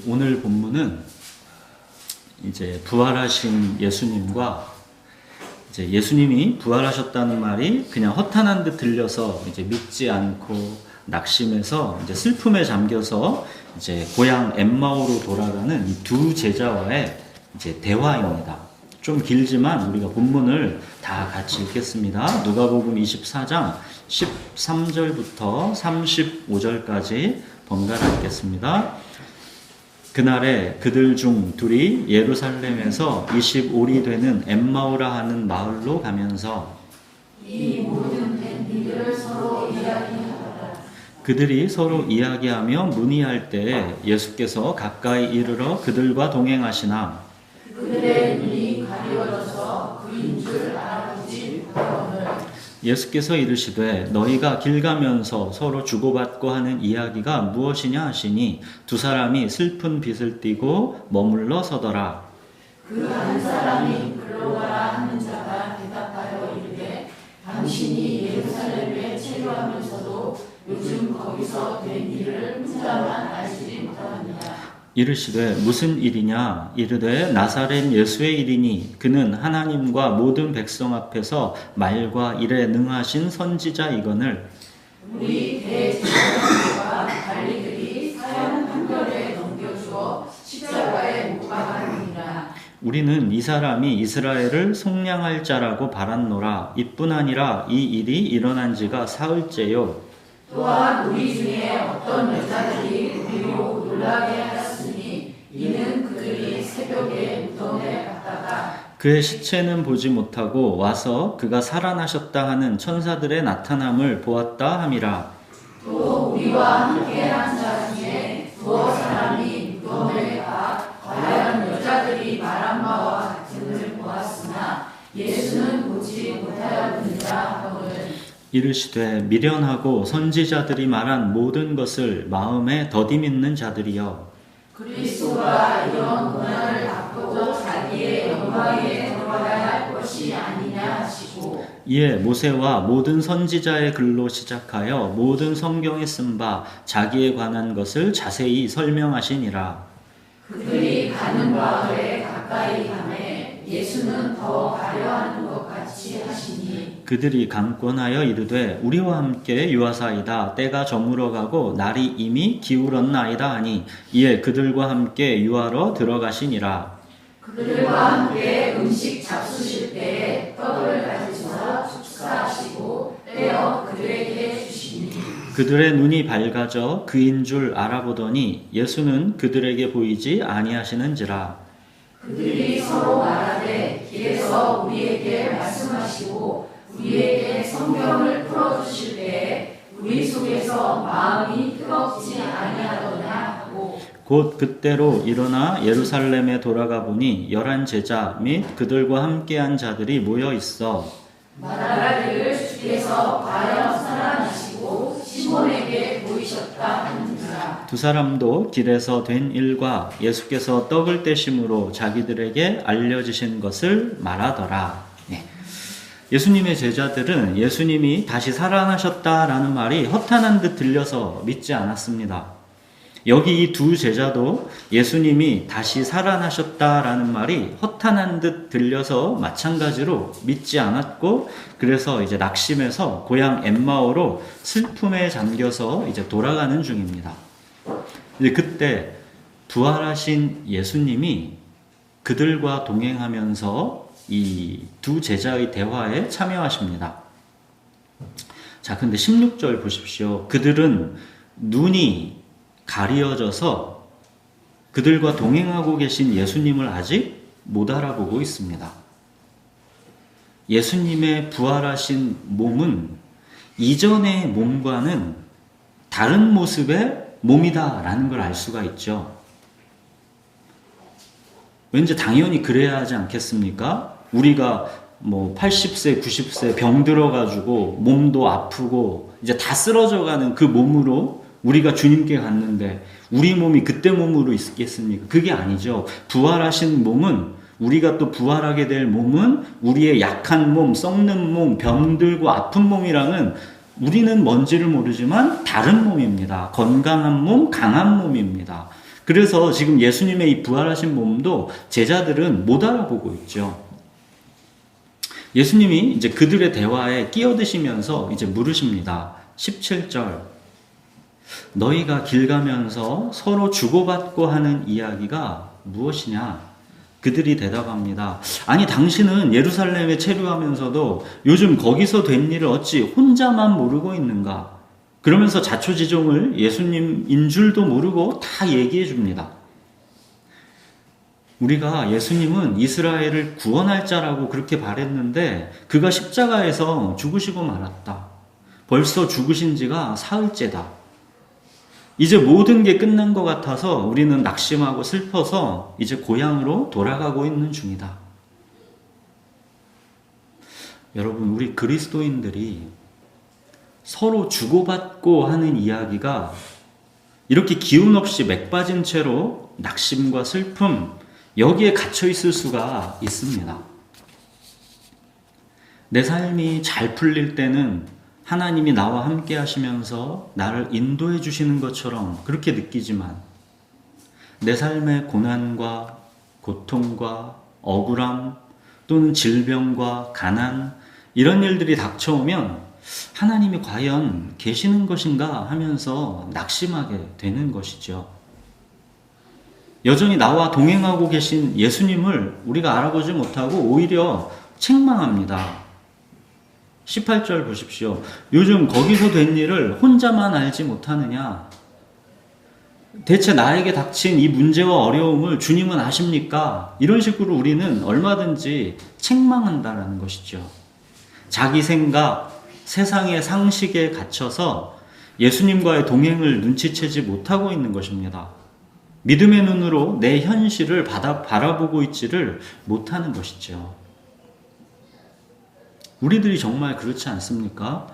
오늘 본문은 이제 부활하신 예수님과 이제 예수님이 부활하셨다는 말이 그냥 허탄한 듯 들려서 이제 믿지 않고 낙심해서 이제 슬픔에 잠겨서 이제 고향 엠마오로 돌아가는 이 두 제자와의 이제 대화입니다. 좀 길지만 우리가 본문을 다 같이 읽겠습니다. 누가복음 24장 13절부터 35절까지 번갈아 읽겠습니다. 그날에 그들 중 둘이 예루살렘에서 25리 되는 엠마오라 하는 마을로 가면서 이 모든 된 일들을 서로 이야기하더라. 그들이 서로 이야기하며 문의할 때에 예수께서 가까이 이르러 그들과 동행하시나 그들의 눈이 가리워져서 그인 줄 알아보지 못하거늘 예수께서 이르시되 너희가 길 가면서 서로 주고받고 하는 이야기가 무엇이냐 하시니 두 사람이 슬픈 빛을 띠고 머물러 서더라. 그 한 사람이 글로 가라 하는 자가 대답하여 이르되 당신이 예루살렘에 체류하면서도 요즘 거기서 된 일을 혼자만 알지 못하느냐. 이르시되 무슨 일이냐 이르되 나사렛 예수의 일이니 그는 하나님과 모든 백성 앞에서 말과 일에 능하신 선지자이거늘 우리 대제사장들과 관리들이 사형 판결에 넘겨주어 십자가에 못 박았느니라. 우리는 이 사람이 이스라엘을 속량할 자라고 바랐노라. 이뿐 아니라 이 일이 일어난 지가 사흘째요. 또한 우리 중에 어떤 여자들이 우리로 놀라게 하였으니 이는 그들이 새벽에 무덤에 갔다가 그의 시체는 보지 못하고 와서 그가 살아나셨다 하는 천사들의 나타남을 보았다 함이라. 또 우리와 함께한 자 중에 두어 사람이 무덤에 가 과연 여자들이 말한 바와 같음을 보았으나 예수는 보지 못하였느니라 하거늘 이르시되 미련하고 선지자들이 말한 모든 것을 마음에 더디 믿는 자들이여 그리스도가 이런 고난을 받고 자기의 영광에 들어가야 할 것이 아니냐 하시고 이에 모세와 모든 선지자의 글로 시작하여 모든 성경에 쓴 바 자기에 관한 것을 자세히 설명하시니라. 그들이 가는 마을에 가까이 가매 예수는 더 가려 하는 것 같이 하시니 그들이 강권하여 이르되 우리와 함께 유하사이다. 때가 저물어가고 날이 이미 기울었나이다 하니 이에 그들과 함께 유하러 들어가시니라. 그들과 함께 음식 잡수실 때에 떡을 가지사 축사하시고 떼어 그들에게 주시니 그들의 눈이 밝아져 그인 줄 알아보더니 예수는 그들에게 보이지 아니하시는지라. 그들이 서로 말하되 길에서 우리에게 말씀하시고 우리에게 성경을 풀어주실 때에 우리 속에서 마음이 뜨겁지 아니하더냐 하고 곧 그때로 일어나 예루살렘에 돌아가 보니 11 제자 및 그들과 함께한 자들이 모여 있어 말하기를 주께서 과연 살아나시고 시몬에게 보이셨다 하는지라. 두 사람도 길에서 된 일과 예수께서 떡을 떼심으로 자기들에게 알려주신 것을 말하더라. 예수님의 제자들은 예수님이 다시 살아나셨다라는 말이 허탄한 듯 들려서 믿지 않았습니다. 여기 이 두 제자도 예수님이 다시 살아나셨다라는 말이 허탄한 듯 들려서 마찬가지로 믿지 않았고 그래서 이제 낙심해서 고향 엠마오로 슬픔에 잠겨서 이제 돌아가는 중입니다. 이제 그때 부활하신 예수님이 그들과 동행하면서 이 두 제자의 대화에 참여하십니다. 자, 근데 16절 보십시오. 그들은 눈이 가리어져서 그들과 동행하고 계신 예수님을 아직 못 알아보고 있습니다. 예수님의 부활하신 몸은 이전의 몸과는 다른 모습의 몸이다라는 걸 알 수가 있죠. 왠지 당연히 그래야 하지 않겠습니까? 우리가 뭐 80세, 90세 병 들어가지고 몸도 아프고 이제 다 쓰러져가는 그 몸으로 우리가 주님께 갔는데 우리 몸이 그때 몸으로 있겠습니까? 그게 아니죠. 부활하신 몸은 우리가 또 부활하게 될 몸은 우리의 약한 몸, 썩는 몸, 병들고 아픈 몸이랑은 우리는 뭔지를 모르지만 다른 몸입니다. 건강한 몸, 강한 몸입니다. 그래서 지금 예수님의 이 부활하신 몸도 제자들은 못 알아보고 있죠. 예수님이 이제 그들의 대화에 끼어드시면서 이제 물으십니다. 17절. 너희가 길 가면서 서로 주고받고 하는 이야기가 무엇이냐? 그들이 대답합니다. 아니, 당신은 예루살렘에 체류하면서도 요즘 거기서 된 일을 어찌 혼자만 모르고 있는가? 그러면서 자초지종을 예수님인 줄도 모르고 다 얘기해 줍니다. 우리가 예수님은 이스라엘을 구원할 자라고 그렇게 바랬는데 그가 십자가에서 죽으시고 말았다. 벌써 죽으신 지가 사흘째다. 이제 모든 게 끝난 것 같아서 우리는 낙심하고 슬퍼서 이제 고향으로 돌아가고 있는 중이다. 여러분, 우리 그리스도인들이 서로 주고받고 하는 이야기가 이렇게 기운 없이 맥 빠진 채로 낙심과 슬픔, 여기에 갇혀 있을 수가 있습니다. 내 삶이 잘 풀릴 때는 하나님이 나와 함께 하시면서 나를 인도해 주시는 것처럼 그렇게 느끼지만 내 삶의 고난과 고통과 억울함 또는 질병과 가난 이런 일들이 닥쳐오면 하나님이 과연 계시는 것인가 하면서 낙심하게 되는 것이죠. 여전히 나와 동행하고 계신 예수님을 우리가 알아보지 못하고 오히려 책망합니다. 18절 보십시오. 요즘 거기서 된 일을 혼자만 알지 못하느냐? 대체 나에게 닥친 이 문제와 어려움을 주님은 아십니까? 이런 식으로 우리는 얼마든지 책망한다라는 것이죠. 자기 생각, 세상의 상식에 갇혀서 예수님과의 동행을 눈치채지 못하고 있는 것입니다. 믿음의 눈으로 내 현실을 바라보고 있지를 못하는 것이죠. 우리들이 정말 그렇지 않습니까?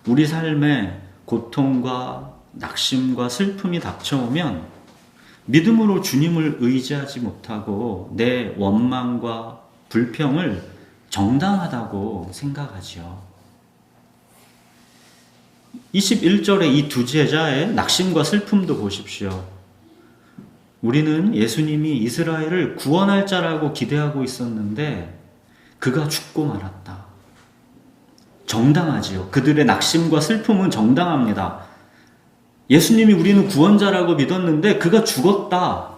우리 삶에 고통과 낙심과 슬픔이 닥쳐오면 믿음으로 주님을 의지하지 못하고 내 원망과 불평을 정당하다고 생각하지요. 21절의 이 두 제자의 낙심과 슬픔도 보십시오. 우리는 예수님이 이스라엘을 구원할 자라고 기대하고 있었는데 그가 죽고 말았다. 정당하지요. 그들의 낙심과 슬픔은 정당합니다. 예수님이 우리는 구원자라고 믿었는데 그가 죽었다.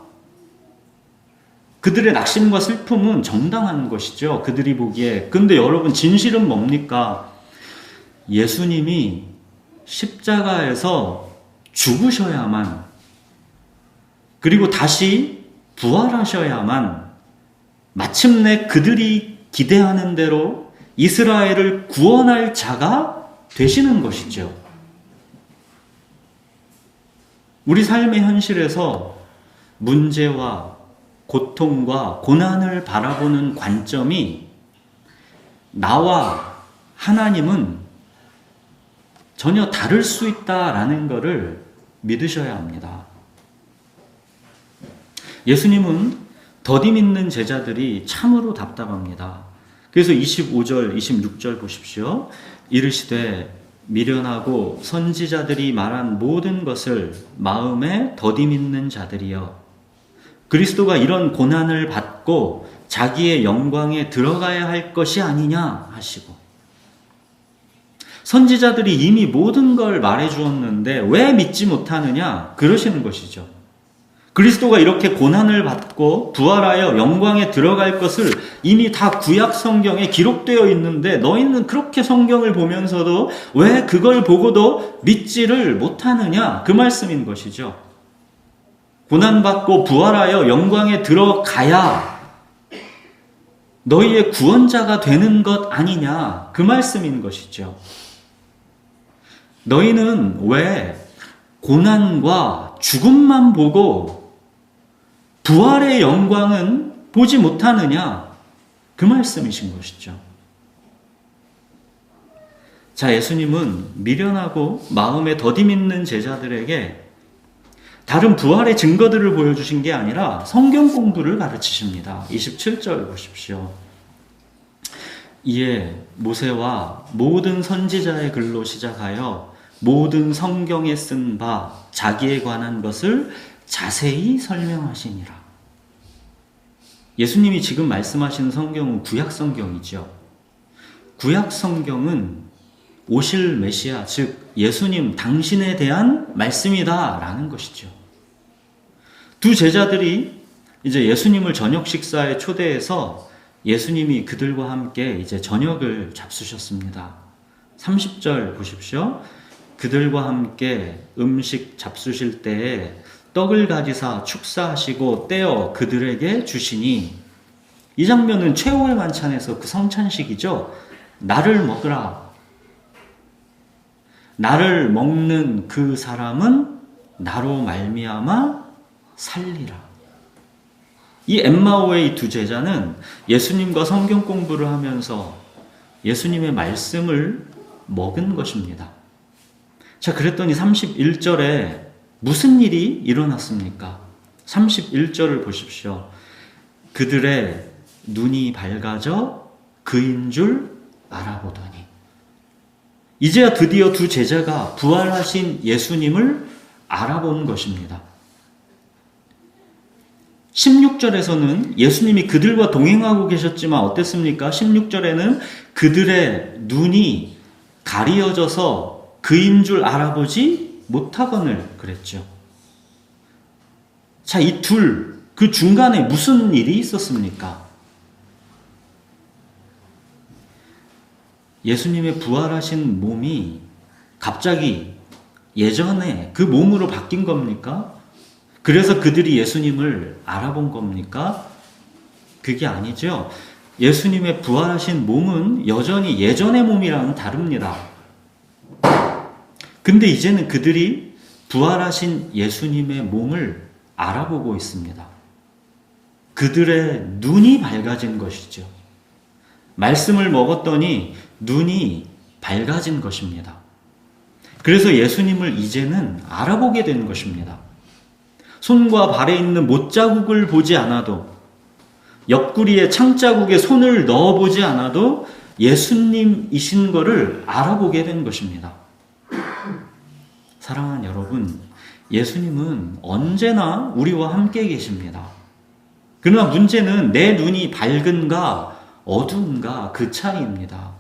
그들의 낙심과 슬픔은 정당한 것이죠. 그들이 보기에. 근데 여러분, 진실은 뭡니까? 예수님이 십자가에서 죽으셔야만, 그리고 다시 부활하셔야만 마침내 그들이 기대하는 대로 이스라엘을 구원할 자가 되시는 것이죠. 우리 삶의 현실에서 문제와 고통과 고난을 바라보는 관점이 나와 하나님은 전혀 다를 수 있다라는 것을 믿으셔야 합니다. 예수님은 더디 믿는 제자들이 참으로 답답합니다. 그래서 25절, 26절 보십시오. 이르시되 미련하고 선지자들이 말한 모든 것을 마음에 더디 믿는 자들이여, 그리스도가 이런 고난을 받고 자기의 영광에 들어가야 할 것이 아니냐 하시고, 선지자들이 이미 모든 걸 말해 주었는데 왜 믿지 못하느냐 그러시는 것이죠. 그리스도가 이렇게 고난을 받고 부활하여 영광에 들어갈 것을 이미 다 구약 성경에 기록되어 있는데 너희는 그렇게 성경을 보면서도 왜 그걸 보고도 믿지를 못하느냐, 그 말씀인 것이죠. 고난받고 부활하여 영광에 들어가야 너희의 구원자가 되는 것 아니냐, 그 말씀인 것이죠. 너희는 왜 고난과 죽음만 보고 부활의 영광은 보지 못하느냐, 그 말씀이신 것이죠. 자, 예수님은 미련하고 마음에 더디 믿는 제자들에게 다른 부활의 증거들을 보여주신 게 아니라 성경 공부를 가르치십니다. 27절 보십시오. 이에 모세와 모든 선지자의 글로 시작하여 모든 성경에 쓴 바 자기에 관한 것을 자세히 설명하시니라. 예수님이 지금 말씀하시는 성경은 구약 성경이죠. 구약 성경은 오실 메시아, 즉 예수님 당신에 대한 말씀이다라는 것이죠. 두 제자들이 이제 예수님을 저녁 식사에 초대해서 예수님이 그들과 함께 이제 저녁을 잡수셨습니다. 30절 보십시오. 그들과 함께 음식 잡수실 때에 떡을 가지사 축사하시고 떼어 그들에게 주시니, 이 장면은 최후의 만찬에서 그 성찬식이죠. 나를 먹으라. 나를 먹는 그 사람은 나로 말미암아 살리라. 이 엠마오의 두 제자는 예수님과 성경 공부를 하면서 예수님의 말씀을 먹은 것입니다. 자, 그랬더니 31절에 무슨 일이 일어났습니까? 31절을 보십시오. 그들의 눈이 밝아져 그인 줄 알아보더니. 이제야 드디어 두 제자가 부활하신 예수님을 알아본 것입니다. 16절에서는 예수님이 그들과 동행하고 계셨지만 어땠습니까? 16절에는 그들의 눈이 가리어져서 그인 줄 알아보지 못하거늘 그랬죠. 자, 이 둘, 그 중간에 무슨 일이 있었습니까? 예수님의 부활하신 몸이 갑자기 예전에 그 몸으로 바뀐 겁니까? 그래서 그들이 예수님을 알아본 겁니까? 그게 아니죠. 예수님의 부활하신 몸은 여전히 예전의 몸이랑은 다릅니다. 근데 이제는 그들이 부활하신 예수님의 몸을 알아보고 있습니다. 그들의 눈이 밝아진 것이죠. 말씀을 먹었더니 눈이 밝아진 것입니다. 그래서 예수님을 이제는 알아보게 된 것입니다. 손과 발에 있는 못자국을 보지 않아도, 옆구리에 창자국에 손을 넣어보지 않아도 예수님이신 것을 알아보게 된 것입니다. 사랑하는 여러분, 예수님은 언제나 우리와 함께 계십니다. 그러나 문제는 내 눈이 밝은가 어두운가 그 차이입니다.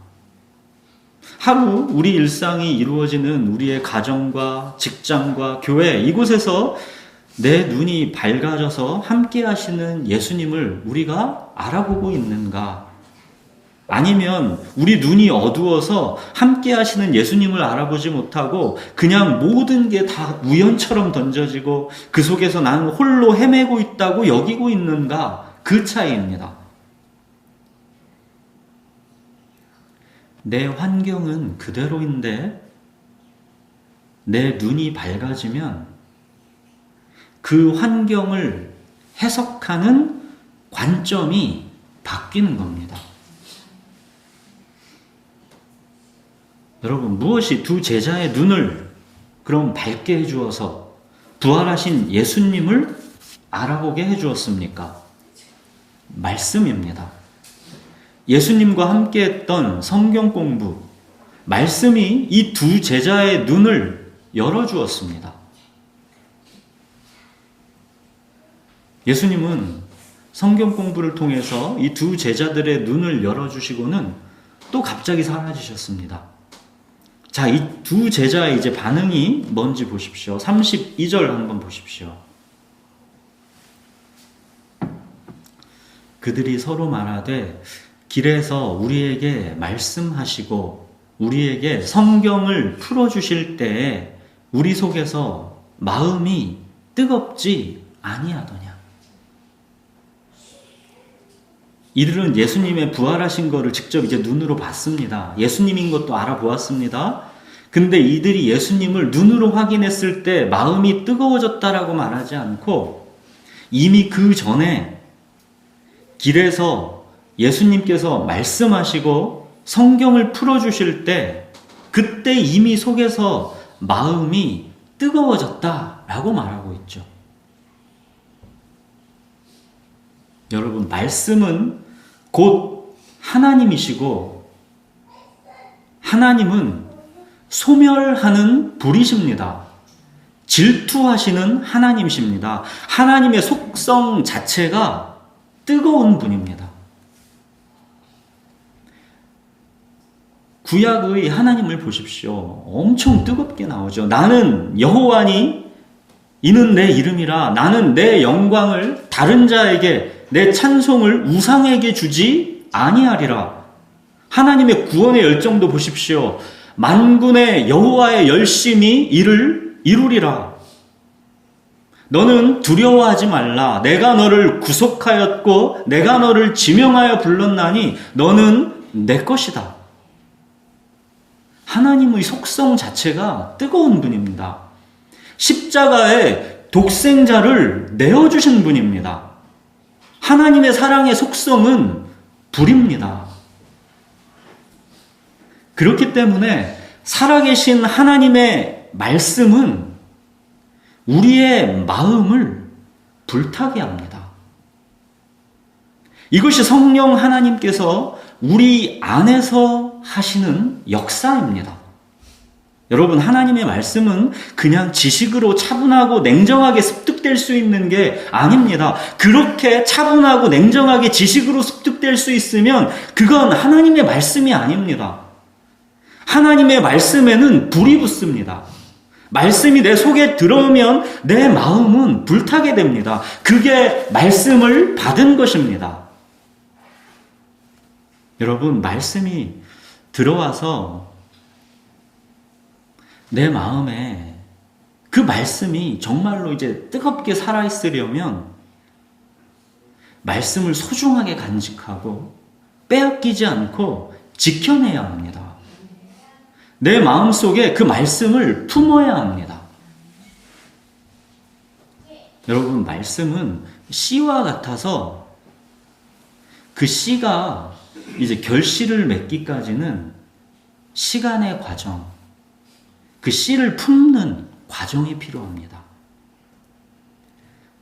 하루 우리 일상이 이루어지는 우리의 가정과 직장과 교회, 이곳에서 내 눈이 밝아져서 함께 하시는 예수님을 우리가 알아보고 있는가? 아니면 우리 눈이 어두워서 함께 하시는 예수님을 알아보지 못하고 그냥 모든 게 다 우연처럼 던져지고 그 속에서 나는 홀로 헤매고 있다고 여기고 있는가? 그 차이입니다. 내 환경은 그대로인데 내 눈이 밝아지면 그 환경을 해석하는 관점이 바뀌는 겁니다. 여러분, 무엇이 두 제자의 눈을 그럼 밝게 해주어서 부활하신 예수님을 알아보게 해주었습니까? 말씀입니다. 예수님과 함께 했던 성경 공부, 말씀이 이 두 제자의 눈을 열어주었습니다. 예수님은 성경 공부를 통해서 이 두 제자들의 눈을 열어주시고는 또 갑자기 사라지셨습니다. 자, 이 두 제자의 이제 반응이 뭔지 보십시오. 32절 한번 보십시오. 그들이 서로 말하되 길에서 우리에게 말씀하시고 우리에게 성경을 풀어주실 때에 우리 속에서 마음이 뜨겁지 아니하더냐. 이들은 예수님의 부활하신 것을 직접 이제 눈으로 봤습니다. 예수님인 것도 알아보았습니다. 근데 이들이 예수님을 눈으로 확인했을 때 마음이 뜨거워졌다라고 말하지 않고 이미 그 전에 길에서 예수님께서 말씀하시고 성경을 풀어주실 때 그때 이미 속에서 마음이 뜨거워졌다라고 말하고 있죠. 여러분, 말씀은 곧 하나님이시고 하나님은 소멸하는 불이십니다. 질투하시는 하나님이십니다. 하나님의 속성 자체가 뜨거운 분입니다. 구약의 하나님을 보십시오. 엄청 뜨겁게 나오죠. 나는 여호와니 이는 내 이름이라. 나는 내 영광을 다른 자에게, 내 찬송을 우상에게 주지 아니하리라. 하나님의 구원의 열정도 보십시오. 만군의 여호와의 열심히 이를 이루리라. 너는 두려워하지 말라. 내가 너를 구속하였고 내가 너를 지명하여 불렀나니 너는 내 것이다. 하나님의 속성 자체가 뜨거운 분입니다. 십자가에 독생자를 내어주신 분입니다. 하나님의 사랑의 속성은 불입니다. 그렇기 때문에 살아계신 하나님의 말씀은 우리의 마음을 불타게 합니다. 이것이 성령 하나님께서 우리 안에서 하시는 역사입니다. 여러분, 하나님의 말씀은 그냥 지식으로 차분하고 냉정하게 습득될 수 있는 게 아닙니다. 그렇게 차분하고 냉정하게 지식으로 습득될 수 있으면 그건 하나님의 말씀이 아닙니다. 하나님의 말씀에는 불이 붙습니다. 말씀이 내 속에 들어오면 내 마음은 불타게 됩니다. 그게 말씀을 받은 것입니다. 여러분, 말씀이 들어와서 내 마음에 그 말씀이 정말로 이제 뜨겁게 살아있으려면 말씀을 소중하게 간직하고 빼앗기지 않고 지켜내야 합니다. 내 마음속에 그 말씀을 품어야 합니다. 여러분, 말씀은 씨와 같아서 그 씨가 이제 결실을 맺기까지는 시간의 과정, 그 씨를 품는 과정이 필요합니다.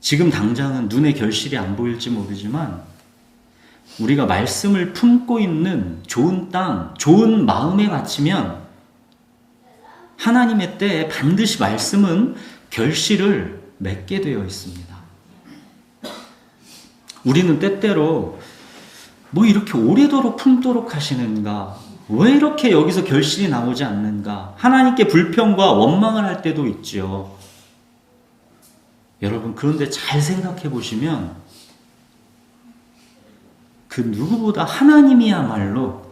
지금 당장은 눈에 결실이 안 보일지 모르지만 우리가 말씀을 품고 있는 좋은 땅, 좋은 마음에 갇히면 하나님의 때에 반드시 말씀은 결실을 맺게 되어 있습니다. 우리는 때때로 뭐 이렇게 오래도록 품도록 하시는가? 왜 이렇게 여기서 결실이 나오지 않는가? 하나님께 불평과 원망을 할 때도 있죠. 여러분, 그런데 잘 생각해 보시면 그 누구보다 하나님이야말로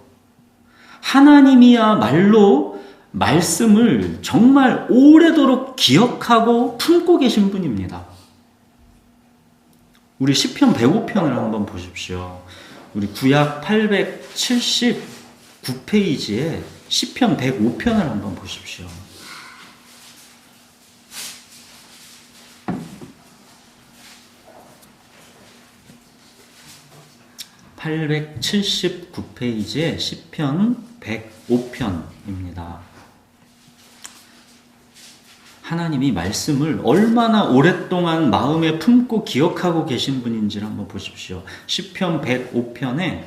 말씀을 정말 오래도록 기억하고 품고 계신 분입니다. 우리 시편 105편을 한번 보십시오. 우리 구약 879페이지에 시편 105편을 한번 보십시오. (879페이지에) 시편 105편입니다. 하나님이 말씀을 얼마나 오랫동안 마음에 품고 기억하고 계신 분인지를 한번 보십시오. 시편 105편에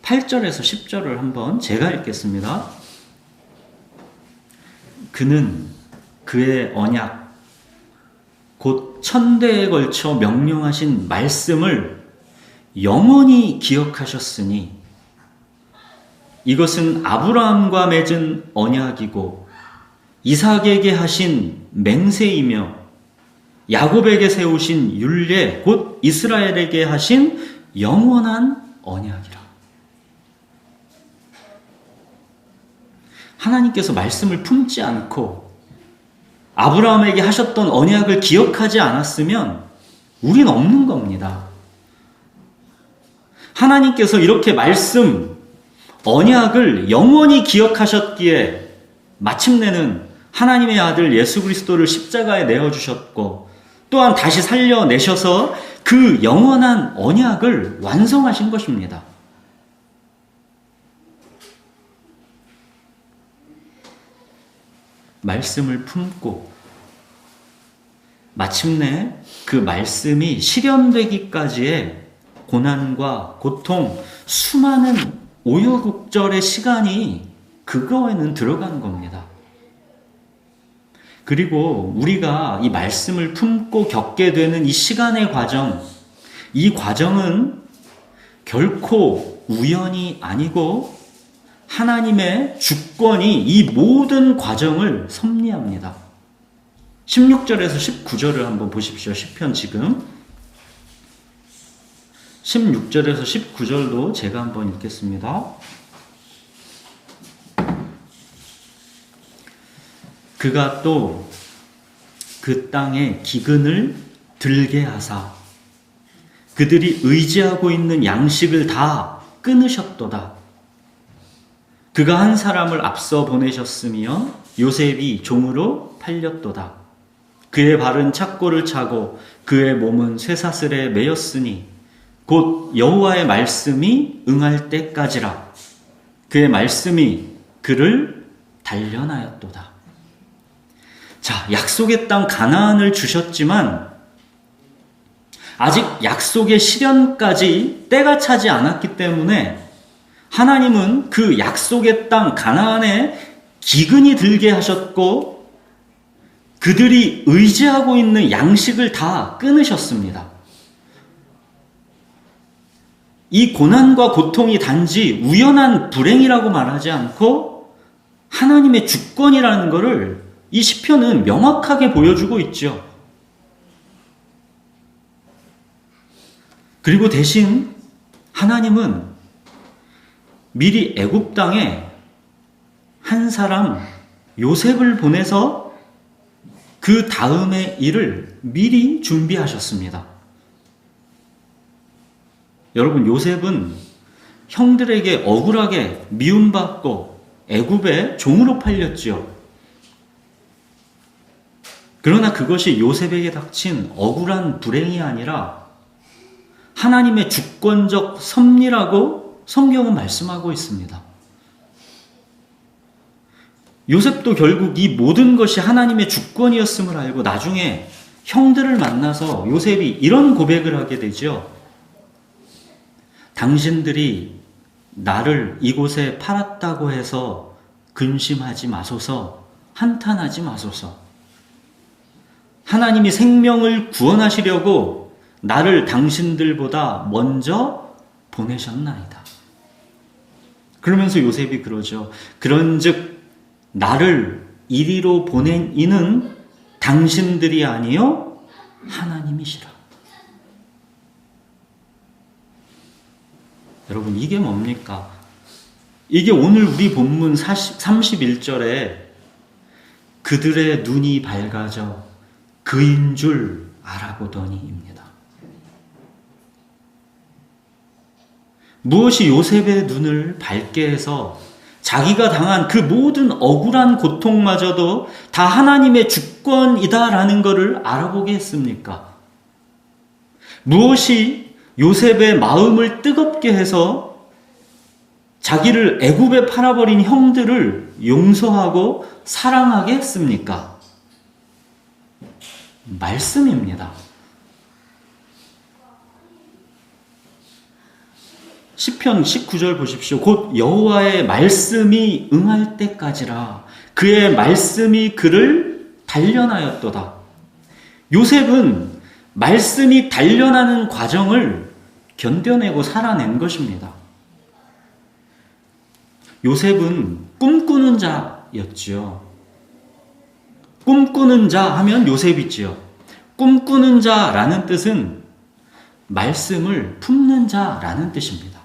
8절에서 10절을 한번 제가 읽겠습니다. 그는 그의 언약, 곧 천대에 걸쳐 명령하신 말씀을 영원히 기억하셨으니 이것은 아브라함과 맺은 언약이고 이삭에게 하신 맹세이며 야곱에게 세우신 율례 곧 이스라엘에게 하신 영원한 언약이라. 하나님께서 말씀을 품지 않고 아브라함에게 하셨던 언약을 기억하지 않았으면 우린 없는 겁니다. 하나님께서 이렇게 말씀, 언약을 영원히 기억하셨기에 마침내는 하나님의 아들 예수 그리스도를 십자가에 내어주셨고 또한 다시 살려내셔서 그 영원한 언약을 완성하신 것입니다. 말씀을 품고 마침내 그 말씀이 실현되기까지의 고난과 고통, 수많은 우여곡절의 시간이 그거에는 들어간 겁니다. 그리고 우리가 이 말씀을 품고 겪게 되는 이 시간의 과정, 이 과정은 결코 우연이 아니고 하나님의 주권이 이 모든 과정을 섭리합니다. 16절에서 19절을 한번 보십시오. 시편 지금 16절에서 19절도 제가 한번 읽겠습니다. 그가 또 그 땅에 기근을 들게 하사 그들이 의지하고 있는 양식을 다 끊으셨도다. 그가 한 사람을 앞서 보내셨으며 요셉이 종으로 팔렸도다. 그의 발은 착고를 차고 그의 몸은 쇠사슬에 매였으니 곧 여호와의 말씀이 응할 때까지라. 그의 말씀이 그를 단련하였도다. 자, 약속의 땅 가나안을 주셨지만 아직 약속의 실현까지 때가 차지 않았기 때문에 하나님은 그 약속의 땅 가나안에 기근이 들게 하셨고 그들이 의지하고 있는 양식을 다 끊으셨습니다. 이 고난과 고통이 단지 우연한 불행이라고 말하지 않고 하나님의 주권이라는 것을 이 시편은 명확하게 보여주고 있죠. 그리고 대신 하나님은 미리 애굽 땅에 한 사람 요셉을 보내서 그 다음의 일을 미리 준비하셨습니다. 여러분, 요셉은 형들에게 억울하게 미움받고 애굽의 종으로 팔렸지요. 그러나 그것이 요셉에게 닥친 억울한 불행이 아니라 하나님의 주권적 섭리라고 성경은 말씀하고 있습니다. 요셉도 결국 이 모든 것이 하나님의 주권이었음을 알고 나중에 형들을 만나서 요셉이 이런 고백을 하게 되죠. 당신들이 나를 이곳에 팔았다고 해서 근심하지 마소서, 한탄하지 마소서. 하나님이 생명을 구원하시려고 나를 당신들보다 먼저 보내셨나이다. 그러면서 요셉이 그러죠. 그런즉 나를 이리로 보낸 이는 당신들이 아니요 하나님이시라. 여러분, 이게 뭡니까? 이게 오늘 우리 본문 31절에 그들의 눈이 밝아져 그인 줄 알아보더니입니다. 무엇이 요셉의 눈을 밝게 해서 자기가 당한 그 모든 억울한 고통마저도 다 하나님의 주권이다라는 것을 알아보게 했습니까? 무엇이 요셉의 마음을 뜨겁게 해서 자기를 애굽에 팔아버린 형들을 용서하고 사랑하게 했습니까? 말씀입니다. 시편 19절 보십시오. 곧 여호와의 말씀이 응할 때까지라. 그의 말씀이 그를 단련하였도다. 요셉은 말씀이 단련하는 과정을 견뎌내고 살아낸 것입니다. 요셉은 꿈꾸는 자였지요. 꿈꾸는 자 하면 요셉이지요. 꿈꾸는 자라는 뜻은 말씀을 품는 자라는 뜻입니다.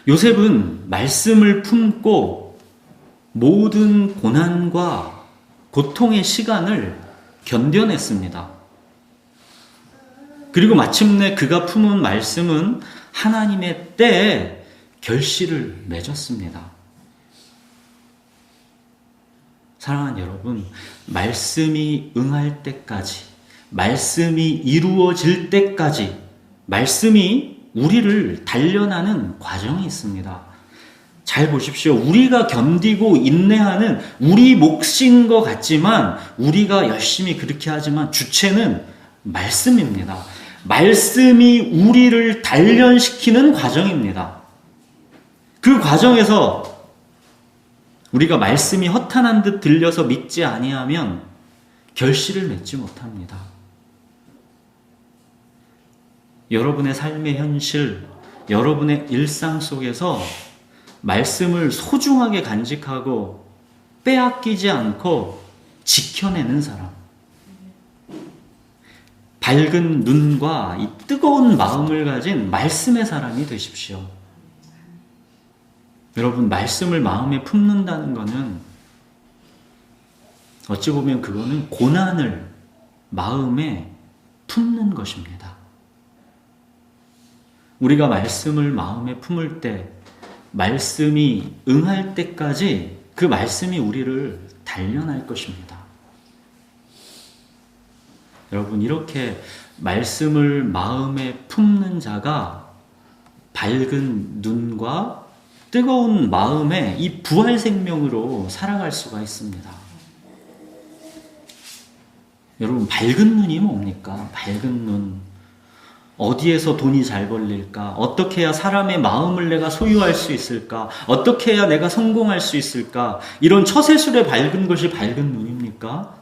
요셉은 말씀을 품고 모든 고난과 고통의 시간을 견뎌냈습니다. 그리고 마침내 그가 품은 말씀은 하나님의 때에 결실을 맺었습니다. 사랑하는 여러분, 말씀이 응할 때까지, 말씀이 이루어질 때까지, 말씀이 우리를 단련하는 과정이 있습니다. 잘 보십시오. 우리가 견디고 인내하는 우리 몫인 것 같지만, 우리가 열심히 그렇게 하지만 주체는 말씀입니다. 말씀이 우리를 단련시키는 과정입니다. 그 과정에서 우리가 말씀이 허탄한 듯 들려서 믿지 아니하면 결실을 맺지 못합니다. 여러분의 삶의 현실, 여러분의 일상 속에서 말씀을 소중하게 간직하고 빼앗기지 않고 지켜내는 사람, 밝은 눈과 이 뜨거운 마음을 가진 말씀의 사람이 되십시오. 여러분, 말씀을 마음에 품는다는 것은 어찌 보면 그거는 고난을 마음에 품는 것입니다. 우리가 말씀을 마음에 품을 때, 말씀이 응할 때까지 그 말씀이 우리를 단련할 것입니다. 여러분, 이렇게 말씀을 마음에 품는 자가 밝은 눈과 뜨거운 마음에 이 부활 생명으로 살아갈 수가 있습니다. 여러분, 밝은 눈이 뭡니까? 밝은 눈. 어디에서 돈이 잘 벌릴까? 어떻게 해야 사람의 마음을 내가 소유할 수 있을까? 어떻게 해야 내가 성공할 수 있을까? 이런 처세술에 밝은 것이 밝은 눈입니까?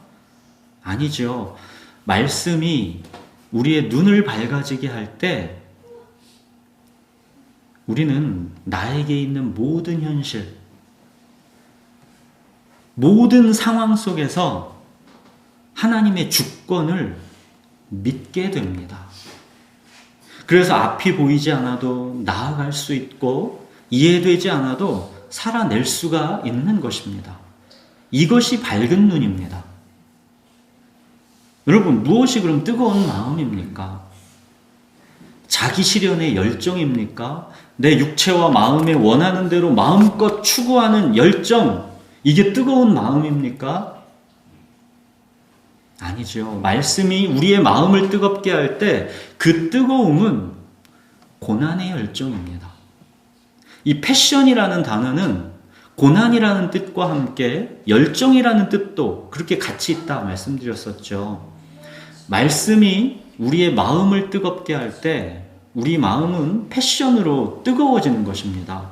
아니죠. 말씀이 우리의 눈을 밝아지게 할 때 우리는 나에게 있는 모든 현실, 모든 상황 속에서 하나님의 주권을 믿게 됩니다. 그래서 앞이 보이지 않아도 나아갈 수 있고 이해되지 않아도 살아낼 수가 있는 것입니다. 이것이 밝은 눈입니다. 여러분, 무엇이 그럼 뜨거운 마음입니까? 자기 실현의 열정입니까? 내 육체와 마음에 원하는 대로 마음껏 추구하는 열정, 이게 뜨거운 마음입니까? 아니죠. 말씀이 우리의 마음을 뜨겁게 할 때 그 뜨거움은 고난의 열정입니다. 이 패션이라는 단어는 고난이라는 뜻과 함께 열정이라는 뜻도 그렇게 같이 있다 말씀드렸었죠. 말씀이 우리의 마음을 뜨겁게 할 때 우리 마음은 패션으로 뜨거워지는 것입니다.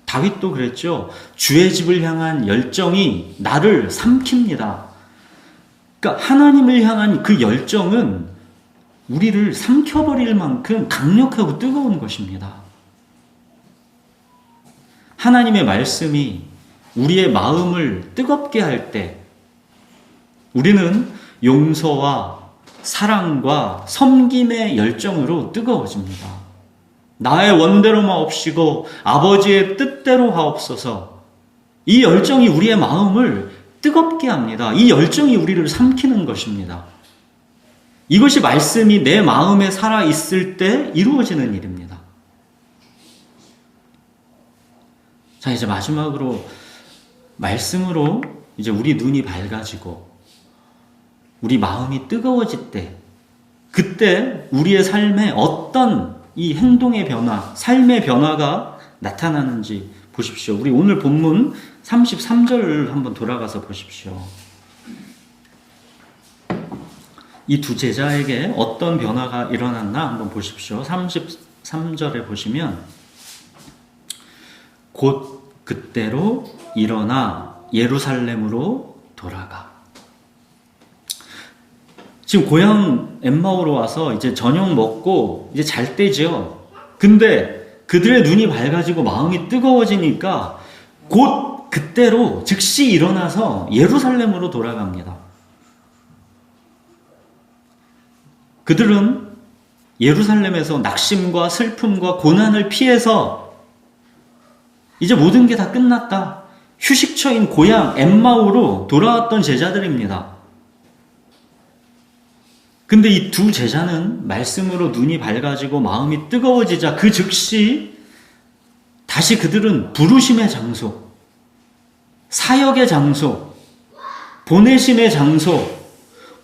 다윗도 그랬죠. 주의 집을 향한 열정이 나를 삼킵니다. 그러니까 하나님을 향한 그 열정은 우리를 삼켜버릴 만큼 강력하고 뜨거운 것입니다. 하나님의 말씀이 우리의 마음을 뜨겁게 할 때 우리는 용서와 사랑과 섬김의 열정으로 뜨거워집니다. 나의 원대로 마옵시고 아버지의 뜻대로 하옵소서. 이 열정이 우리의 마음을 뜨겁게 합니다. 이 열정이 우리를 삼키는 것입니다. 이것이 말씀이 내 마음에 살아있을 때 이루어지는 일입니다. 자, 이제 마지막으로 말씀으로 이제 우리 눈이 밝아지고 우리 마음이 뜨거워질 때, 그때 우리의 삶에 어떤 이 행동의 변화, 삶의 변화가 나타나는지 보십시오. 우리 오늘 본문 33절을 한번 돌아가서 보십시오. 이 두 제자에게 어떤 변화가 일어났나 한번 보십시오. 33절에 보시면 곧 그때로 일어나 예루살렘으로 돌아가. 지금 고향 엠마오로 와서 이제 저녁 먹고 이제 잘 때죠. 근데 그들의 눈이 밝아지고 마음이 뜨거워지니까 곧 그때로 즉시 일어나서 예루살렘으로 돌아갑니다. 그들은 예루살렘에서 낙심과 슬픔과 고난을 피해서 이제 모든 게 다 끝났다. 휴식처인 고향 엠마오로 돌아왔던 제자들입니다. 근데 이 두 제자는 말씀으로 눈이 밝아지고 마음이 뜨거워지자 그 즉시 다시 그들은 부르심의 장소, 사역의 장소, 보내심의 장소,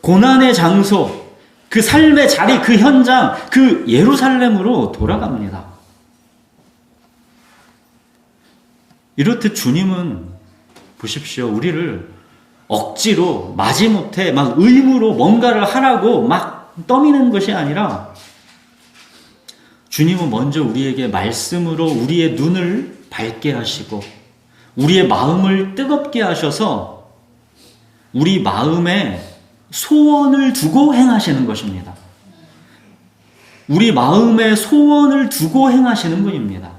고난의 장소, 그 삶의 자리, 그 현장, 그 예루살렘으로 돌아갑니다. 이렇듯 주님은 보십시오. 우리를 억지로 마지못해 막 의무로 뭔가를 하라고 막 떠미는 것이 아니라 주님은 먼저 우리에게 말씀으로 우리의 눈을 밝게 하시고 우리의 마음을 뜨겁게 하셔서 우리 마음에 소원을 두고 행하시는 것입니다. 우리 마음에 소원을 두고 행하시는 분입니다.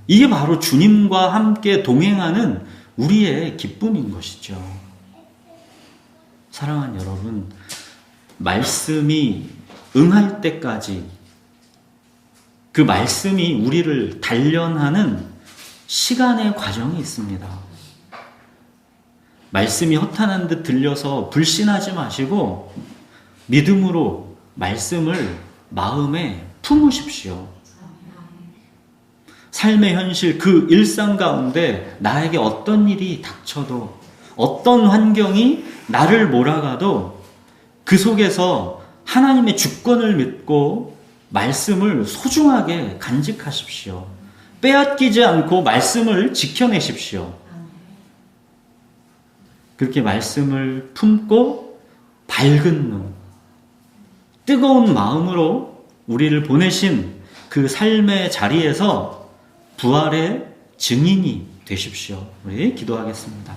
이게 바로 주님과 함께 동행하는 우리의 기쁨인 것이죠. 사랑하는 여러분, 말씀이 응할 때까지 그 말씀이 우리를 단련하는 시간의 과정이 있습니다. 말씀이 허탄한 듯 들려서 불신하지 마시고 믿음으로 말씀을 마음에 품으십시오. 삶의 현실, 그 일상 가운데 나에게 어떤 일이 닥쳐도, 어떤 환경이 나를 몰아가도 그 속에서 하나님의 주권을 믿고 말씀을 소중하게 간직하십시오. 빼앗기지 않고 말씀을 지켜내십시오. 그렇게 말씀을 품고 밝은 눈, 뜨거운 마음으로 우리를 보내신 그 삶의 자리에서 부활의 증인이 되십시오. 우리 기도하겠습니다.